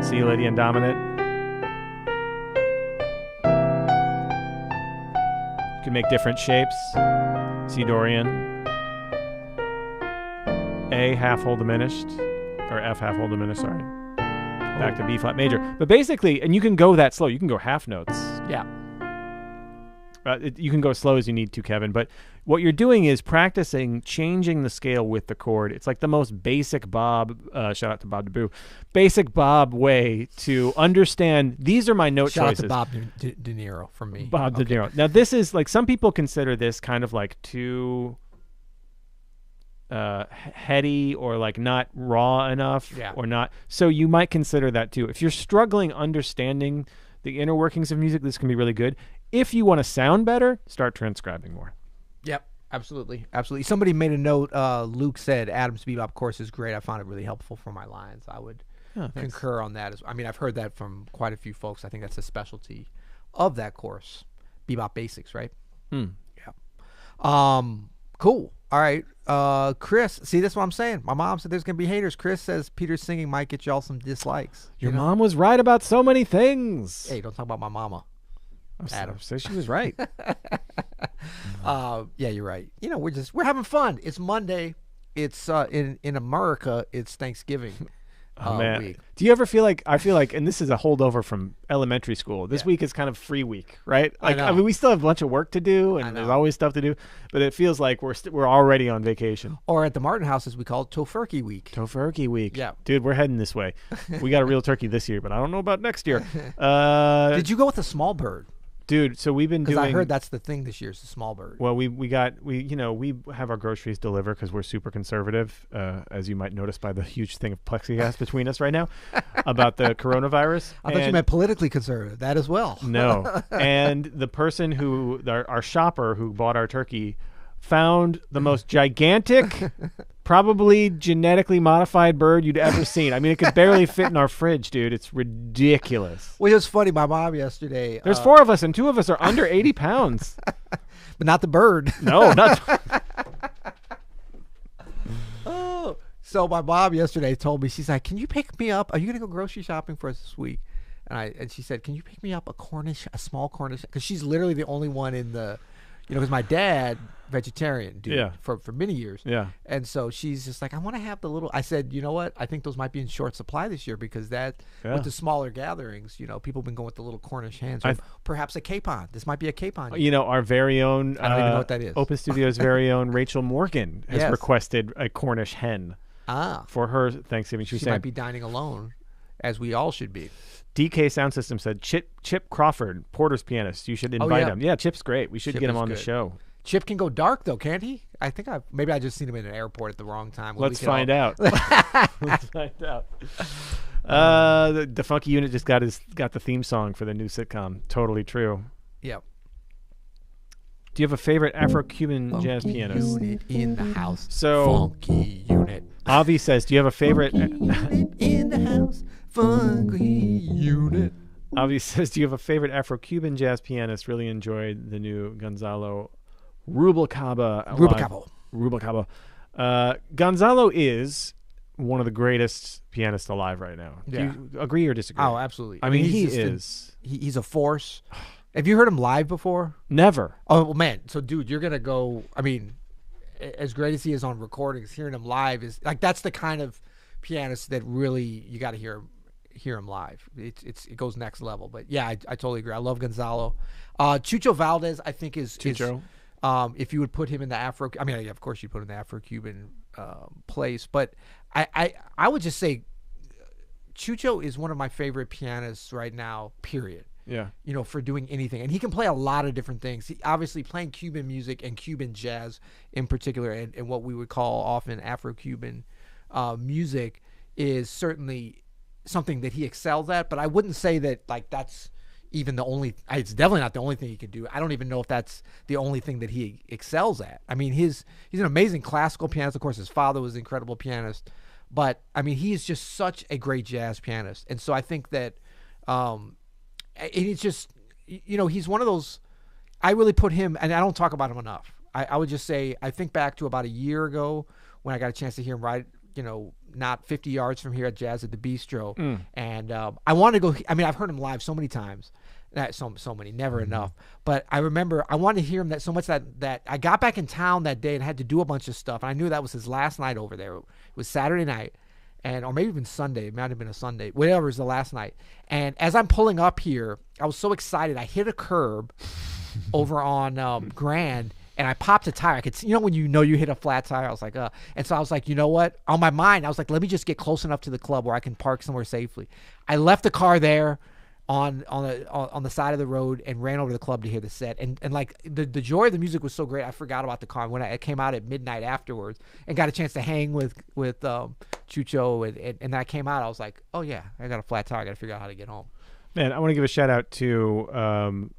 C Lydian dominant. You can make different shapes. C Dorian. A half whole diminished, or F half whole diminished, sorry. Back to B flat major. But basically, and you can go that slow. You can go half notes. Yeah. You can go as slow as you need to, Kevin. But what you're doing is practicing changing the scale with the chord. It's like the most basic Bob, shout out to Bob DeBoo, basic Bob way to understand these are my note choices. Shout out to Bob De Niro from me. Bob De Niro. Now, this is like, some people consider this kind of like too heady or like not raw enough or not. So you might consider that too. If you're struggling understanding the inner workings of music, this can be really good. If you want to sound better, start transcribing more. Yep, absolutely. Absolutely. Somebody made a note. Luke said Adam's bebop course is great. I found it really helpful for my lines. I would concur on that. I mean, I've heard that from quite a few folks. I think that's a specialty of that course. Bebop basics, right? Yeah. Cool. All right. Chris, see, that's what I'm saying. My mom said there's going to be haters. Chris says Peter's singing might get y'all some dislikes. Your mom was right about so many things. Hey, don't talk about my mama. Adam. So she was right. Yeah, you're right. You know, we're having fun. It's Monday. It's in America, it's Thanksgiving. Man. Week. Do you ever feel like, I feel like, and this is a holdover from elementary school, this week is kind of free week, right? Like, I mean, we still have a bunch of work to do, and there's always stuff to do, but it feels like we're already on vacation. Or at the Martin house, as we call it, Tofurkey week. Tofurkey week. Yeah. Dude, we're heading this way. We got a real turkey this year, but I don't know about next year. Did you go with a small bird? Dude, so we've been doing... Because I heard that's the thing this year is the small bird. Well, we have our groceries delivered because we're super conservative, as you might notice by the huge thing of plexiglass between us right now about the coronavirus. I thought you meant politically conservative. That as well. No. And the person who, our shopper who bought our turkey, found the most gigantic, probably genetically modified bird you'd ever seen. I mean, it could barely fit in our fridge, dude. It's ridiculous. Well, it was funny. My mom yesterday... There's 4 of us, and 2 of us are under 80 pounds. But not the bird. No, not... Oh. So my mom yesterday told me, she's like, can you pick me up? Are you going to go grocery shopping for us this week? And she said, can you pick me up a small Cornish... Because she's literally the only one in the... You know, because my dad, vegetarian, dude, for many years. Yeah. And so she's just like, I want to have the little... I said, you know what? I think those might be in short supply this year because with the smaller gatherings, you know, people have been going with the little Cornish hens. Or perhaps a capon. This might be a capon. You know, our very own... I don't even know what that is. Open Studio's very own Rachel Morgan has requested a Cornish hen. for her Thanksgiving. She was saying might be dining alone, as we all should be. DK Sound System said Chip Crawford, Porter's pianist. You should invite him. Yeah, Chip's great. We should get him on the show. Chip can go dark though, can't he? I think maybe I just seen him in an airport at the wrong time. Let's find out. Let's find out. The Funky Unit just got the theme song for the new sitcom. Totally true. Yep. Do you have a favorite Afro-Cuban jazz pianist? Unit in the house. So Funky Unit. Avi says, do you have a favorite? Unit in the house. Funky Unit. Avi says, do you have a favorite Afro-Cuban jazz pianist? Really enjoyed the new Gonzalo Rubalcaba. Gonzalo is one of the greatest pianists alive right now. Yeah. Do you agree or disagree? Oh, absolutely. I mean, he is. He's a force. Have you heard him live before? Never. Oh, well, man. So, dude, you're going to go. I mean, as great as he is on recordings, hearing him live is like that's the kind of pianist that really you got to hear him live. It goes next level. But yeah, I totally agree. I love Gonzalo. Chucho Valdez, I think is Chucho. If you would put him in the of course you'd put him in the Afro-Cuban place, but I would just say Chucho is one of my favorite pianists right now, period. Yeah. For doing anything. And he can play a lot of different things. He obviously playing Cuban music and Cuban jazz in particular, and what we would call often Afro-Cuban music is certainly something that he excels at, but I wouldn't say that like that's even the only. It's definitely not the only thing he can do. I don't even know if that's the only thing that he excels at. I mean, he's an amazing classical pianist. Of course, his father was an incredible pianist, but I mean, he's just such a great jazz pianist. And so I think that, it's just, he's one of those. I really put him, and I don't talk about him enough. I would just say I think back to about a year ago when I got a chance to hear him right. Not 50 yards from here at Jazz at the Bistro. And I wanted to go. I mean, I've heard him live so many times. So many, never enough. But I remember I wanted to hear him so much that I got back in town that day and had to do a bunch of stuff. And I knew that was his last night over there. It was Saturday night, or maybe even Sunday. It might have been a Sunday. Whatever, it was the last night. And as I'm pulling up here, I was so excited. I hit a curb over on Grand. And I popped a tire. I could see, when you hit a flat tire, I was like, And so I was like, you know what? On my mind, I was like, let me just get close enough to the club where I can park somewhere safely. I left the car there on the side of the road and ran over to the club to hear the set. And like the joy of the music was so great, I forgot about the car. When I came out at midnight afterwards and got a chance to hang with Chucho and I came out, I was like, oh yeah, I got a flat tire. I got to figure out how to get home. Man, I want to give a shout out to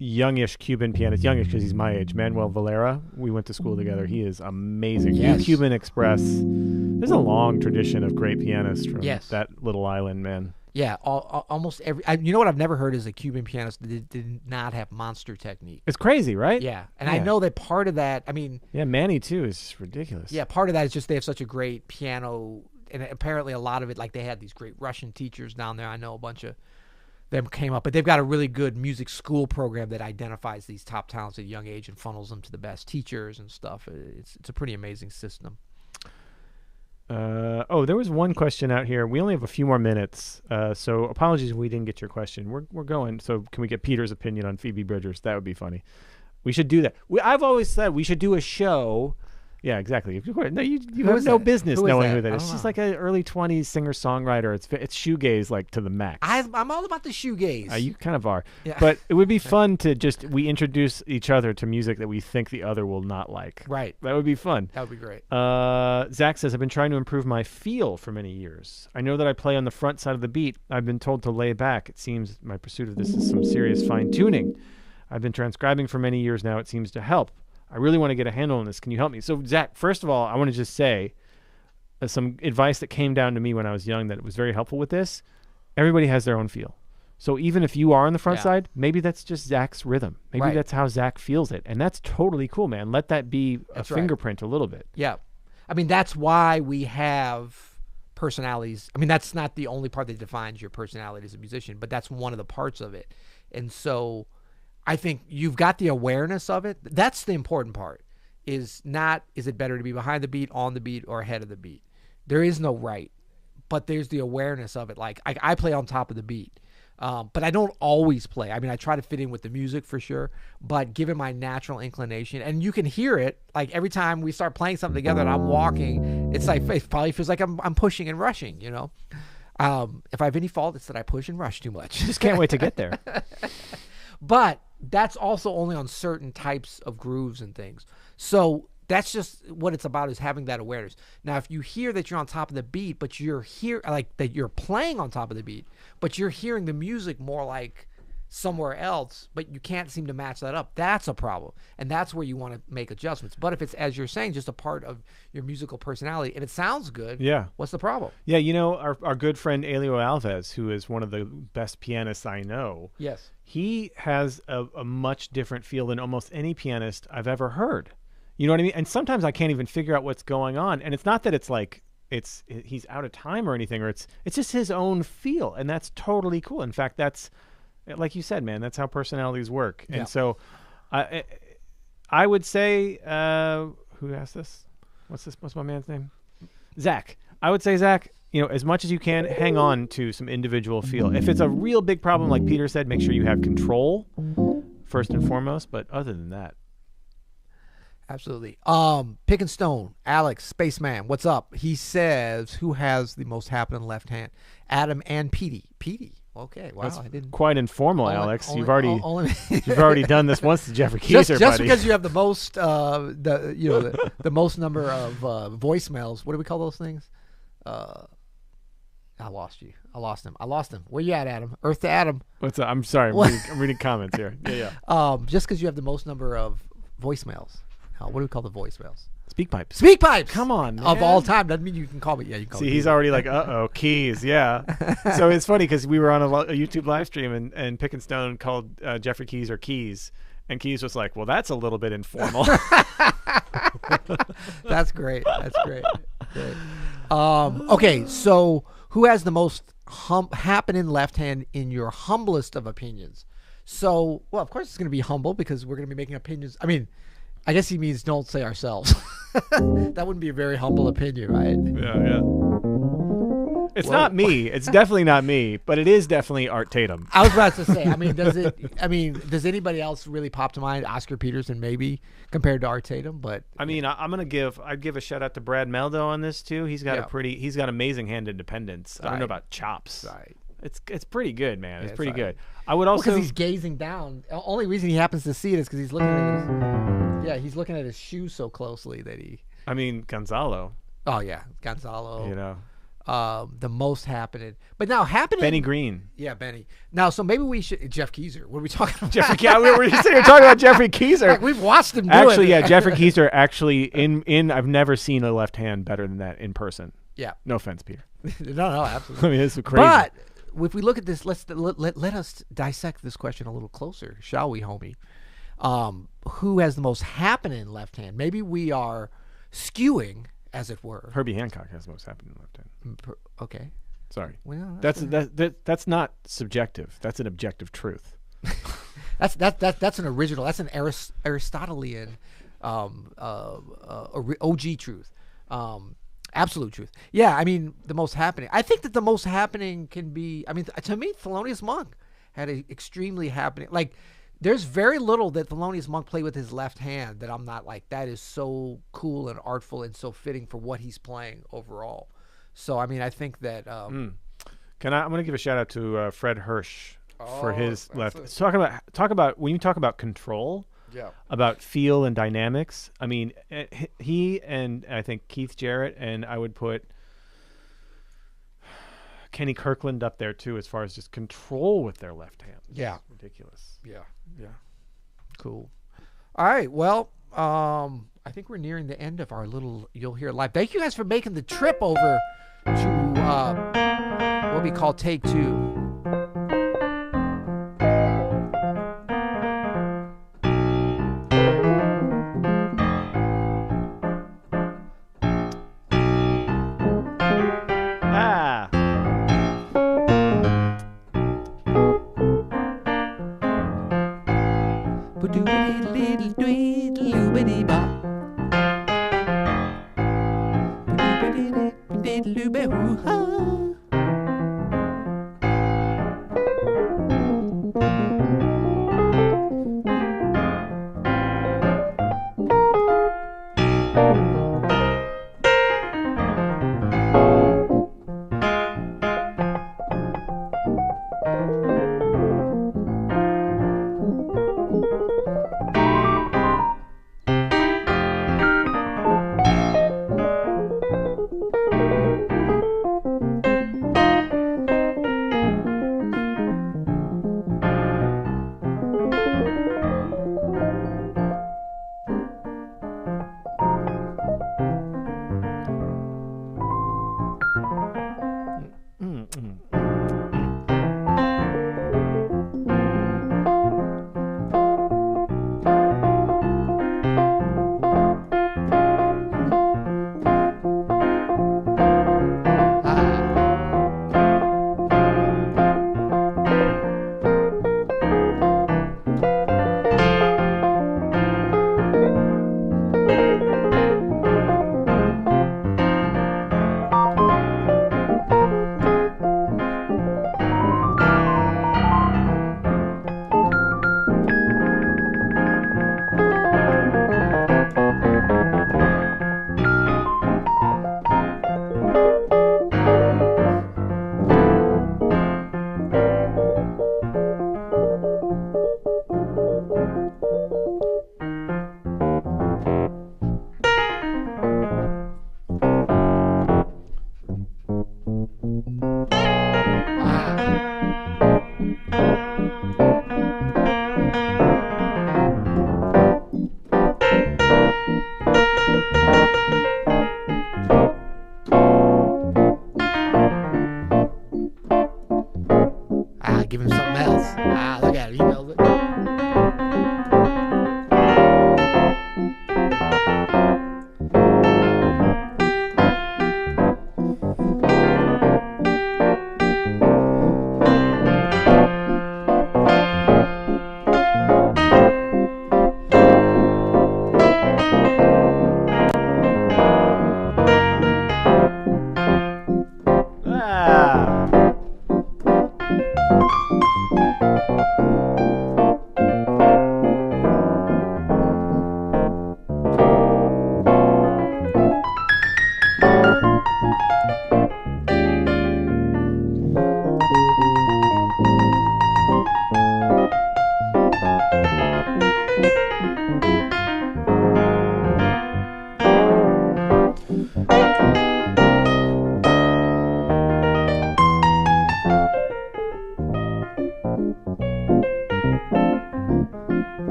youngish Cuban pianist, youngish because he's my age, Manuel Valera. We went to school together. He is amazing. Yes. Cuban Express. There's a long tradition of great pianists from that little island, man. Yeah, almost every. You know what I've never heard is a Cuban pianist that did not have monster technique. It's crazy, right? Yeah, and I know that part of that. I mean, yeah, Manny too is just ridiculous. Yeah, part of that is just they have such a great piano, and apparently a lot of it, like they had these great Russian teachers down there. I know a bunch of them came up, but they've got a really good music school program that identifies these top talents at a young age and funnels them to the best teachers and stuff. It's a pretty amazing system. There was one question out here. We only have a few more minutes, so apologies if we didn't get your question. We're going. So can we get Peter's opinion on Phoebe Bridgers? That would be funny. We should do that. I've always said we should do a show. Yeah, exactly. No, you have no business knowing who that is. She's like an early 20s singer-songwriter. It's shoegaze like to the max. I'm all about the shoegaze. You kind of are. Yeah. But it would be fun to we introduce each other to music that we think the other will not like. Right. That would be fun. That would be great. Zach says, I've been trying to improve my feel for many years. I know that I play on the front side of the beat. I've been told to lay back. It seems my pursuit of this is some serious fine-tuning. I've been transcribing for many years now. It seems to help. I really want to get a handle on this. Can you help me? So, Zach, first of all, I want to just say some advice that came down to me when I was young that was very helpful with this. Everybody has their own feel. So even if you are on the front side, maybe that's just Zach's rhythm. Maybe that's how Zach feels it. And that's totally cool, man. Let that be a fingerprint a little bit. Yeah. I mean, that's why we have personalities. I mean, that's not the only part that defines your personality as a musician, but that's one of the parts of it. And so I think you've got the awareness of it. That's the important part. Is it better to be behind the beat, on the beat, or ahead of the beat? There is no right, but there's the awareness of it. Like I play on top of the beat. But I don't always play. I mean, I try to fit in with the music for sure, but given my natural inclination, and you can hear it, like every time we start playing something together and I'm walking, it's like, it probably feels like I'm pushing and rushing, you know? If I have any fault, it's that I push and rush too much. Just can't wait to get there. But that's also only on certain types of grooves and things. So that's just what it's about, is having that awareness. Now, if you hear that you're on top of the beat, but you're like that you're playing on top of the beat, but you're hearing the music more like somewhere else, but you can't seem to match that up, that's a problem. And that's where you want to make adjustments. But if it's, as you're saying, just a part of your musical personality and it sounds good, what's the problem? Yeah, you know, our good friend Elio Alves, who is one of the best pianists I know, yes, he has a much different feel than almost any pianist I've ever heard. You know what I mean? And sometimes I can't even figure out what's going on. And it's not that it's like he's out of time or anything, or it's just his own feel, and that's totally cool. In fact, that's, like you said, man, that's how personalities work. Yeah. And so I would say, who asked this? What's my man's name? Zach. I would say, Zach, you know, as much as you can, hang on to some individual feel. If it's a real big problem, like Peter said, make sure you have control first and foremost. But other than that, absolutely. Pick and Stone, Alex, Spaceman, what's up? He says, who has the most happening left hand? Adam and Petey. Petey. Okay. Wow. that's I didn't. quite informal, Alex. You've already Only you've already done this once to Jeffrey Keyser, just buddy. because you have the most, the most number of voicemails. What do we call those things? I lost you. I lost him. Where you at, Adam? Earth to Adam. What's up? I'm sorry. I'm reading comments here. Yeah. Just because you have the most number of voicemails. What do we call the voicemails? Speak pipes. Speak pipes. Come on, man. Of all time. Doesn't mean you can call me. Yeah, you can call me. See, he's already like, keys. Yeah. So it's funny because we were on a YouTube live stream and Pick and Stone called Jeffrey Keyser Keys. And Keys was like, well, that's a little bit informal. That's great. Great. Okay, so who has the most happening left hand in your humblest of opinions? So, well, of course it's going to be humble because we're going to be making opinions. I mean, I guess he means don't say ourselves. That wouldn't be a very humble opinion, right? Yeah. It's not me. It's definitely not me, but it is definitely Art Tatum. I was about to say, does anybody else really pop to mind? Oscar Peterson, maybe, compared to Art Tatum, but I mean, I'd give a shout out to Brad Meldo on this too. He's got he's got amazing hand independence. I don't know about chops. Right. It's pretty good, man. It's pretty good. Right. I would also, because he's gazing down. The only reason he happens to see it is because he's looking at he's looking at his shoes so closely that he. I mean, Gonzalo. Oh yeah, Gonzalo. You know. The most happening, but now happening. Benny Green. Yeah, Benny. Now, so maybe we should. Jeff Keyser. What are we talking about? Jeffrey Keyser. We were sitting here talking about Jeffrey Keyser. Like, we've watched him do actually, it. Yeah, Jeffrey Keyser. Actually, in I've never seen a left hand better than that in person. Yeah. No offense, Peter. No, absolutely. I mean, it's crazy. But if we look at this, let us dissect this question a little closer, shall we, homie? Who has the most happening left hand? Maybe we are skewing, as it were. Herbie Hancock has the most happening left hand. Okay. Sorry. Well, that's not subjective. That's an objective truth. That's an original. That's an Aristotelian OG truth. Absolute truth. Yeah, I mean, the most happening. I think that the most happening can be, I mean, to me, Thelonious Monk had an extremely happening. Like, there's very little that Thelonious Monk played with his left hand that I'm not like, that is so cool and artful and so fitting for what he's playing overall. So, I mean, I think that... I'm going to give a shout out to Fred Hirsch for his left. Talk about when you talk about control, about feel and dynamics. I mean, he and I think Keith Jarrett, and I would put Kenny Kirkland up there too, as far as just control with their left hand. Yeah. It's ridiculous. Yeah. Cool. All right. Well, I think we're nearing the end of our little You'll Hear Live. Thank you guys for making the trip over to what we call Take Two. give him something else. Ah, look at it. He knows it.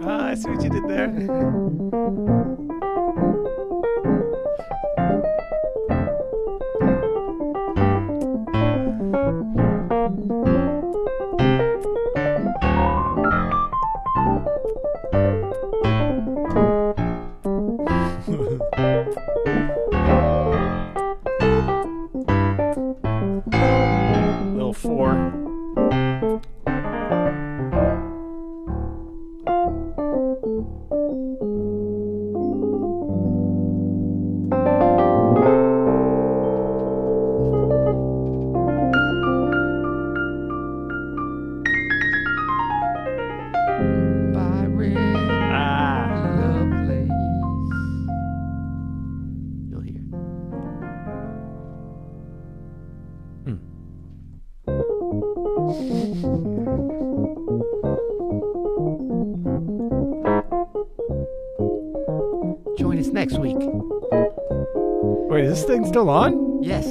I see what you did there. Little 4. You'll hear. Join us next week. Wait, is this thing still on? Yes.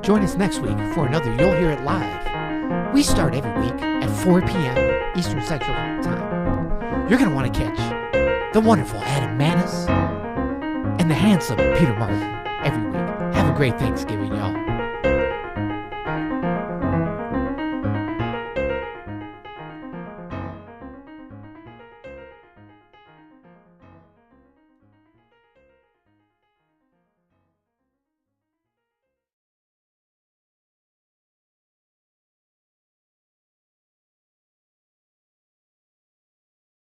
Join us next week for another You'll Hear It Live. We start every week at 4 p.m. Eastern Central Time. You're going to want to catch the wonderful Adam Manis and the handsome Peter Martin every week. Have a great Thanksgiving, y'all.